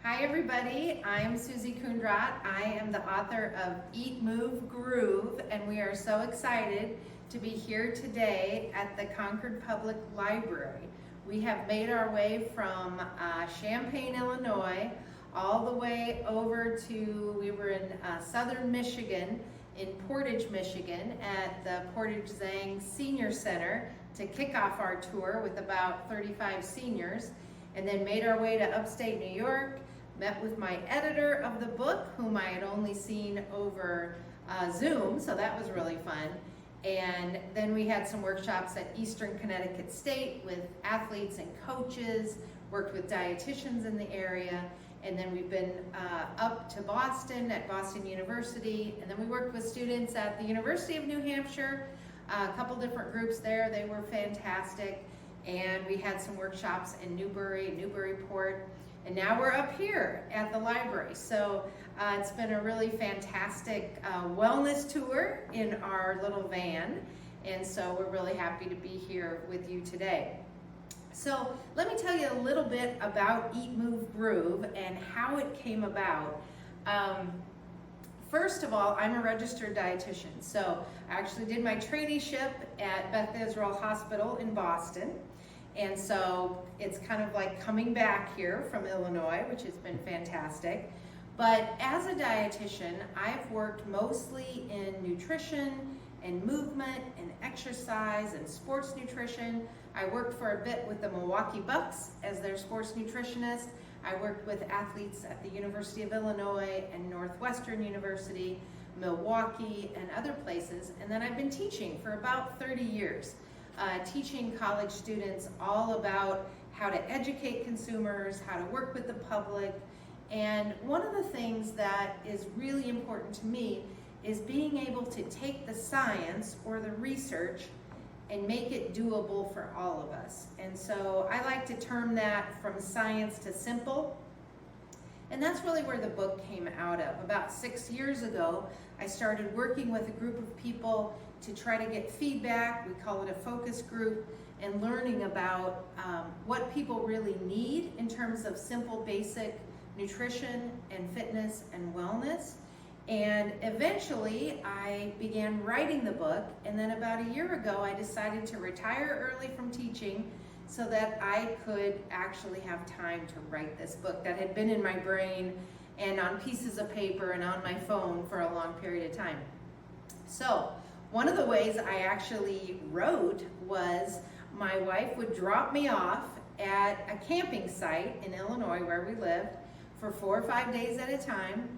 Hi everybody, I'm Susie Kundrat. I am the author of Eat, Move, Groove, and we are so excited to be here today at the Concord Public Library. We have made our way from Champaign, Illinois, all the way over to, we were in southern Michigan, in Portage, Michigan, at the Portage Zang Senior Center to kick off our tour with about 35 seniors, and then made our way to upstate New York, met with my editor of the book, whom I had only seen over Zoom, so that was really fun. And then we had some workshops at Eastern Connecticut State with athletes and coaches, worked with dietitians in the area, and then we've been up to Boston at Boston University, and then we worked with students at the University of New Hampshire, a couple different groups there. They were fantastic, and we had some workshops in Newburyport, and now we're up here at the library. So it's been a really fantastic wellness tour in our little van, and so we're really happy to be here with you today. So let me tell you a little bit about Eat, Move, Groove and how it came about. First of all, I'm a registered dietitian, so I actually did my traineeship at Beth Israel Hospital in Boston. And so it's kind of like coming back here from Illinois, which has been fantastic. But as a dietitian, I've worked mostly in nutrition and movement and exercise and sports nutrition. I worked for a bit with the Milwaukee Bucks as their sports nutritionist. I worked with athletes at the University of Illinois and Northwestern University, Milwaukee, and other places. And then I've been teaching for about 30 years. Teaching college students all about how to educate consumers, how to work with the public. And one of the things that is really important to me is being able to take the science or the research and make it doable for all of us. And so I like to term that from science to simple. And that's really where the book came out of. About 6 years ago, I started working with a group of people to try to get feedback. We call it a focus group, and learning about what people really need in terms of simple, basic nutrition and fitness and wellness. And eventually I began writing the book, and then about a year ago I decided to retire early from teaching so that I could actually have time to write this book that had been in my brain and on pieces of paper and on my phone for a long period of time. So one of the ways I actually wrote was my wife would drop me off at a camping site in Illinois where we lived for 4 or 5 days at a time.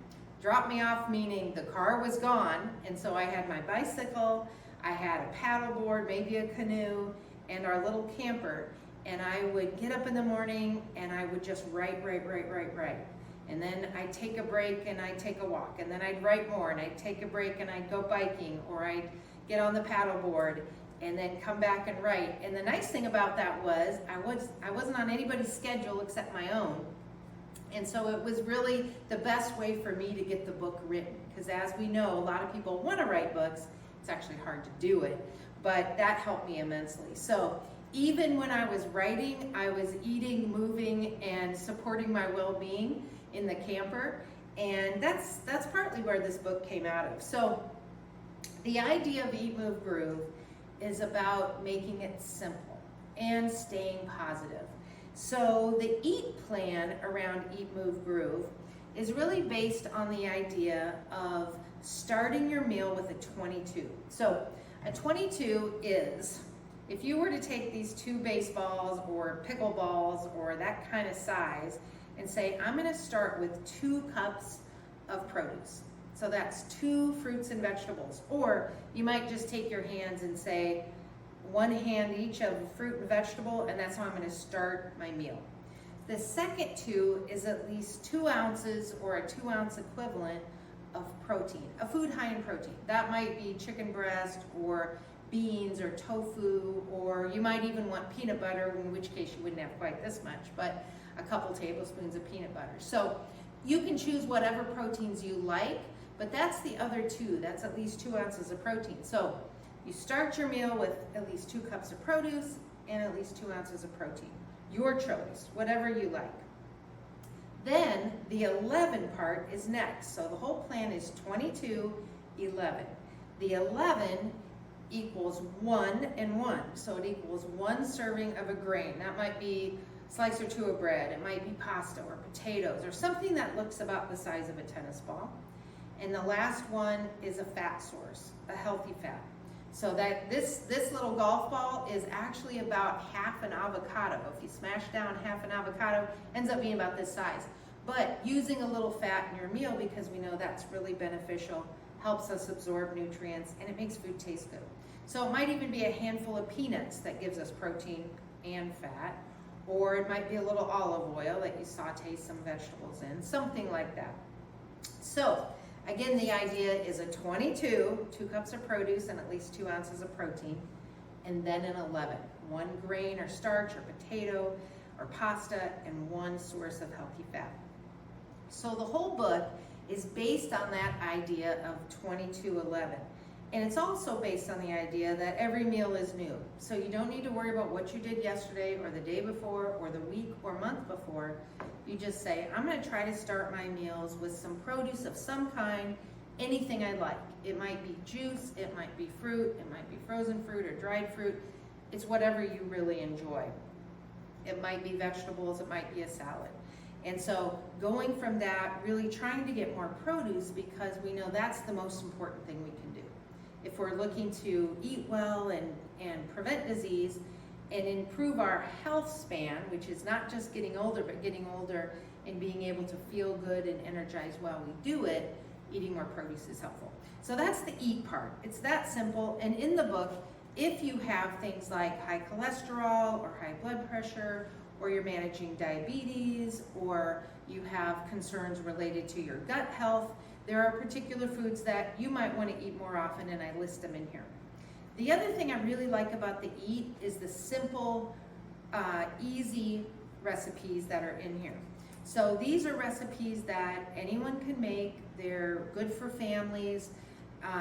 Drop me off meaning the car was gone, and so I had my bicycle, I had a paddleboard, maybe a canoe, and our little camper, and I would get up in the morning and I would just write. And then I'd take a break and I'd take a walk, and then I'd write more, and I'd take a break and I'd go biking, or I'd get on the paddleboard and then come back and write. And the nice thing about that was I wasn't on anybody's schedule except my own. And so it was really the best way for me to get the book written, because as we know, a lot of people want to write books. It's actually hard to do it, but that helped me immensely. So even when I was writing, I was eating, moving, and supporting my well-being in the camper, and that's partly where this book came out of. So the idea of Eat, Move, Groove is about making it simple and staying positive. So the EAT plan around Eat, Move, Groove is really based on the idea of starting your meal with a 22. So a 22 is, if you were to take these 2 baseballs or pickleballs or that kind of size and say, I'm going to start with 2 cups of produce. So that's 2 fruits and vegetables. Or you might just take your hands and say, 1 hand each of fruit and vegetable, and that's how I'm going to start my meal. The second 2 is at least 2 ounces or a 2 ounce equivalent of protein, a food high in protein. That might be chicken breast or beans or tofu, or you might even want peanut butter, in which case you wouldn't have quite this much, but a couple tablespoons of peanut butter. So you can choose whatever proteins you like, but that's the other 2. That's at least 2 ounces of protein. So you start your meal with at least 2 cups of produce and at least 2 ounces of protein. Your choice, whatever you like. Then the 11 part is next. So the whole plan is 22, 11. The 11 equals 1 and 1. So it equals 1 serving of a grain. That might be a slice or 2 of bread. It might be pasta or potatoes or something that looks about the size of a tennis ball. And the last one is a fat source, a healthy fat. So that this little golf ball is actually about half an avocado. If you smash down half an avocado, ends up being about this size. But using a little fat in your meal, because we know that's really beneficial, helps us absorb nutrients, and it makes food taste good. So it might even be a handful of peanuts that gives us protein and fat, or it might be a little olive oil that you saute some vegetables in, something like that. So again, the idea is a 22, 2 cups of produce and at least 2 ounces of protein, and then an 11, 1 grain or starch or potato or pasta, and 1 source of healthy fat. So the whole book is based on that idea of 22-11. And it's also based on the idea that every meal is new. So you don't need to worry about what you did yesterday or the day before or the week or month before. You just say, I'm gonna try to start my meals with some produce of some kind, anything I like. It might be juice, it might be fruit, it might be frozen fruit or dried fruit. It's whatever you really enjoy. It might be vegetables, it might be a salad. And so going from that, really trying to get more produce, because we know that's the most important thing we can do. If we're looking to eat well and prevent disease and improve our health span, which is not just getting older, but getting older and being able to feel good and energized while we do it, eating more produce is helpful. So that's the eat part. It's that simple. And in the book, if you have things like high cholesterol or high blood pressure, or you're managing diabetes, or you have concerns related to your gut health, there are particular foods that you might want to eat more often, and I list them in here. The other thing I really like about the eat is the simple, easy recipes that are in here. So these are recipes that anyone can make. They're good for families,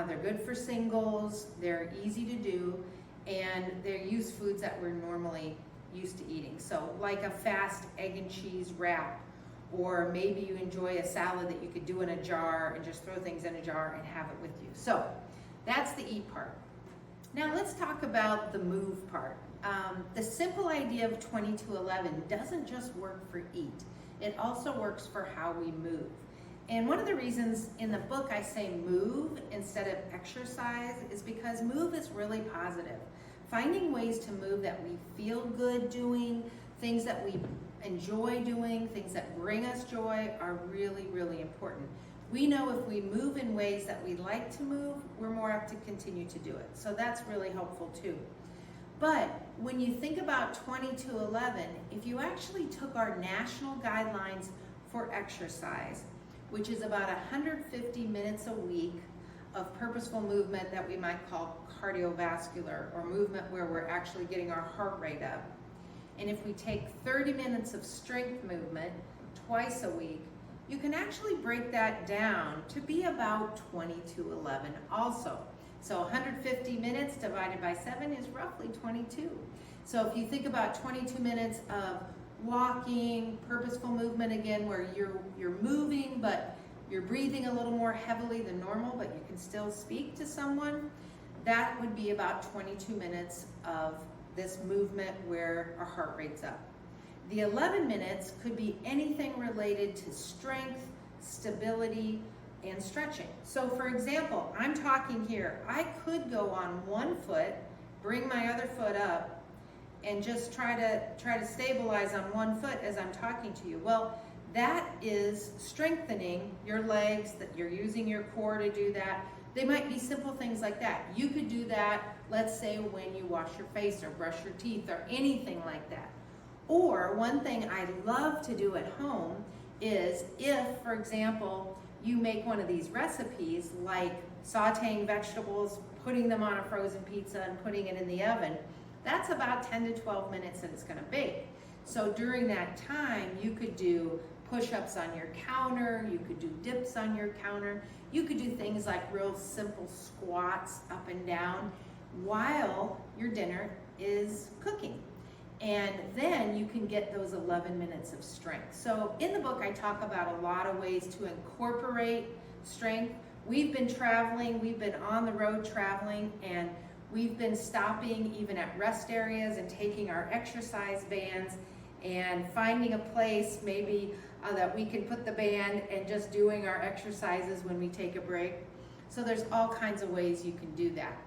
they're good for singles, they're easy to do, and they use foods that we're normally used to eating. So like a fast egg and cheese wrap, or maybe you enjoy a salad that you could do in a jar and just throw things in a jar and have it with you. So that's the eat part. Now let's talk about the move part. The simple idea of 22-11 doesn't just work for eat. It also works for how we move. And one of the reasons in the book I say move instead of exercise is because move is really positive. Finding ways to move that we feel good doing, things that we enjoy doing, things that bring us joy are really, really important. We know if we move in ways that we like to move, we're more apt to continue to do it. So that's really helpful too. But when you think about 22-11, if you actually took our national guidelines for exercise, which is about 150 minutes a week of purposeful movement that we might call cardiovascular, or movement where we're actually getting our heart rate up. And if we take 30 minutes of strength movement twice a week, you can actually break that down to be about 22-11 also. So 150 minutes divided by 7 is roughly 22. So if you think about 22 minutes of walking, purposeful movement again, where you're moving, but you're breathing a little more heavily than normal, but you can still speak to someone, that would be about 22 minutes of this movement where our heart rate's up. The 11 minutes could be anything related to strength, stability, and stretching. So for example, I'm talking here, I could go on one foot, bring my other foot up, and just try to stabilize on one foot as I'm talking to you. Well, that is strengthening your legs, that you're using your core to do that. They might be simple things like that. You could do that, let's say, when you wash your face or brush your teeth or anything like that. Or one thing I love to do at home is if, for example, you make one of these recipes like sauteing vegetables, putting them on a frozen pizza and putting it in the oven, that's about 10 to 12 minutes that it's gonna bake. So during that time, you could do push-ups on your counter, you could do dips on your counter, you could do things like real simple squats up and down while your dinner is cooking. And then you can get those 11 minutes of strength. So in the book, I talk about a lot of ways to incorporate strength. We've been traveling, we've been on the road traveling, and we've been stopping even at rest areas and taking our exercise bands and finding a place maybe that we can put the band and just doing our exercises when we take a break. So there's all kinds of ways you can do that.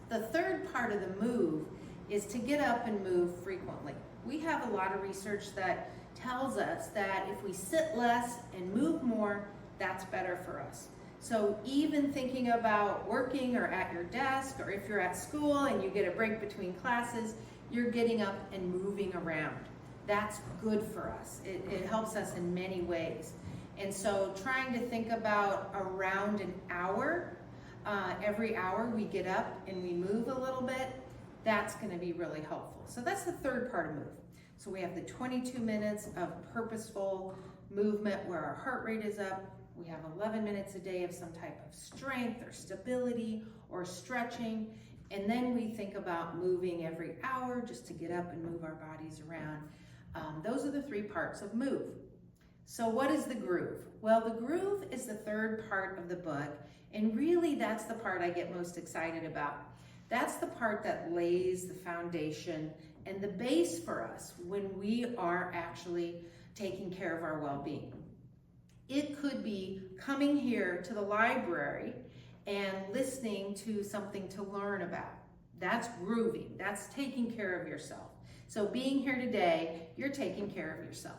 The third part of the move is to get up and move frequently. We have a lot of research that tells us that if we sit less and move more, that's better for us. So even thinking about working or at your desk, or if you're at school and you get a break between classes, you're getting up and moving around. That's good for us. It helps us in many ways. And so trying to think about around an hour, every hour we get up and we move a little bit, that's going to be really helpful. So that's the third part of move. So we have the 22 minutes of purposeful movement where our heart rate is up. We have 11 minutes a day of some type of strength or stability or stretching. And then we think about moving every hour just to get up and move our bodies around. Those are the three parts of move. So what is the groove? Well, the groove is the third part of the book, and really that's the part I get most excited about. That's the part that lays the foundation and the base for us when we are actually taking care of our well-being. It could be coming here to the library and listening to something to learn about. That's grooving. That's taking care of yourself. So being here today, you're taking care of yourself.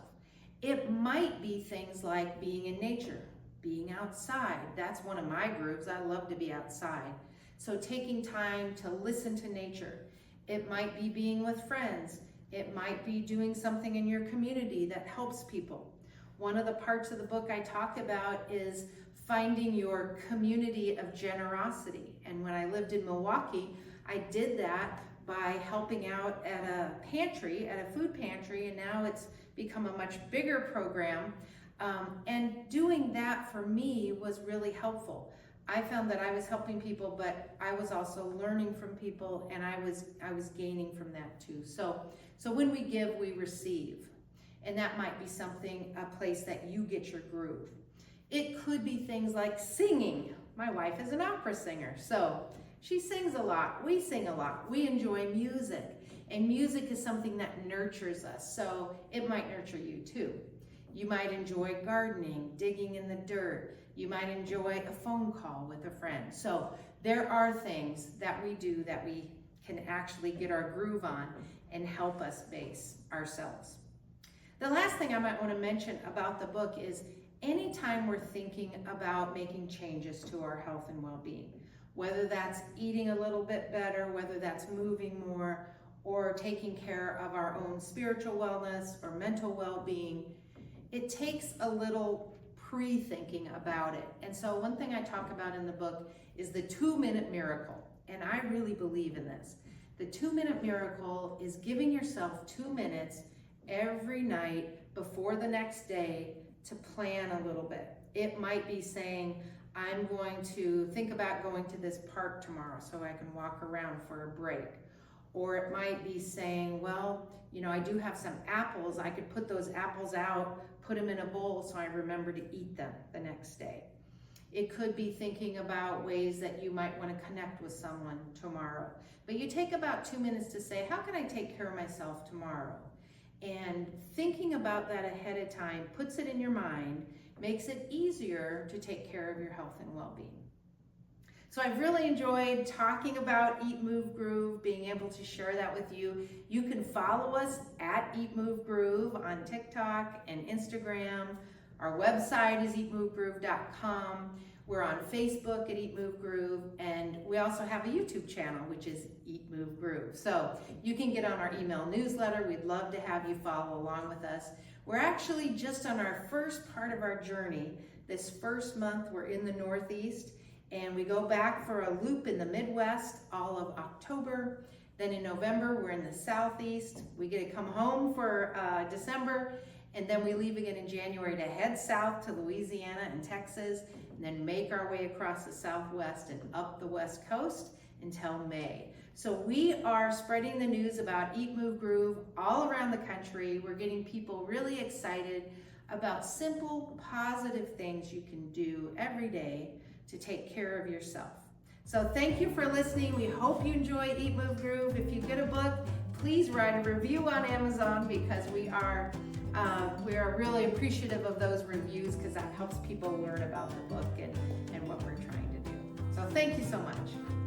It might be things like being in nature, being outside. That's one of my grooves. I love to be outside. So taking time to listen to nature. It might be being with friends. It might be doing something in your community that helps people. One of the parts of the book I talk about is finding your community of generosity. And when I lived in Milwaukee, I did that by helping out at a pantry, at a food pantry, and now it's become a much bigger program. And doing that for me was really helpful. I found that I was helping people, but I was also learning from people, and I was gaining from that too. So when we give, we receive. And that might be something, a place that you get your groove. It could be things like singing. My wife is an opera singer, so she sings a lot. We sing a lot. We enjoy music. And music is something that nurtures us, so it might nurture you too. You might enjoy gardening, digging in the dirt. You might enjoy a phone call with a friend. So there are things that we do that we can actually get our groove on and help us base ourselves. The last thing I might want to mention about the book is anytime we're thinking about making changes to our health and well-being, whether that's eating a little bit better, whether that's moving more, or taking care of our own spiritual wellness or mental well-being, it takes a little pre-thinking about it. And so one thing I talk about in the book is the 2-minute miracle. And I really believe in this. The 2-minute miracle is giving yourself 2 minutes every night before the next day to plan a little bit. It might be saying, I'm going to think about going to this park tomorrow so I can walk around for a break. Or it might be saying, well, you know, I do have some apples. I could put those apples out, put them in a bowl so I remember to eat them the next day. It could be thinking about ways that you might want to connect with someone tomorrow. But you take about 2 minutes to say, how can I take care of myself tomorrow? And thinking about that ahead of time puts it in your mind, makes it easier to take care of your health and well-being. So I've really enjoyed talking about Eat, Move, Groove, being able to share that with you. You can follow us at Eat, Move, Groove on TikTok and Instagram. Our website is eatmovegroove.com. We're on Facebook at Eat, Move, Groove, and we also have a YouTube channel, which is Eat, Move, Groove. So you can get on our email newsletter. We'd love to have you follow along with us. We're actually just on our first part of our journey. This first month, we're in the Northeast, and we go back for a loop in the Midwest all of October. Then in November, we're in the Southeast. We get to come home for December, and then we leave again in January to head south to Louisiana and Texas, and then make our way across the Southwest and up the West Coast. until May. So we are spreading the news about Eat, Move, Groove all around the country. We're getting people really excited about simple, positive things you can do every day to take care of yourself. So thank you for listening. We hope you enjoy Eat, Move, Groove. If you get a book, please write a review on Amazon, because we are really appreciative of those reviews, because that helps people learn about the book and what we're trying to do. So thank you so much.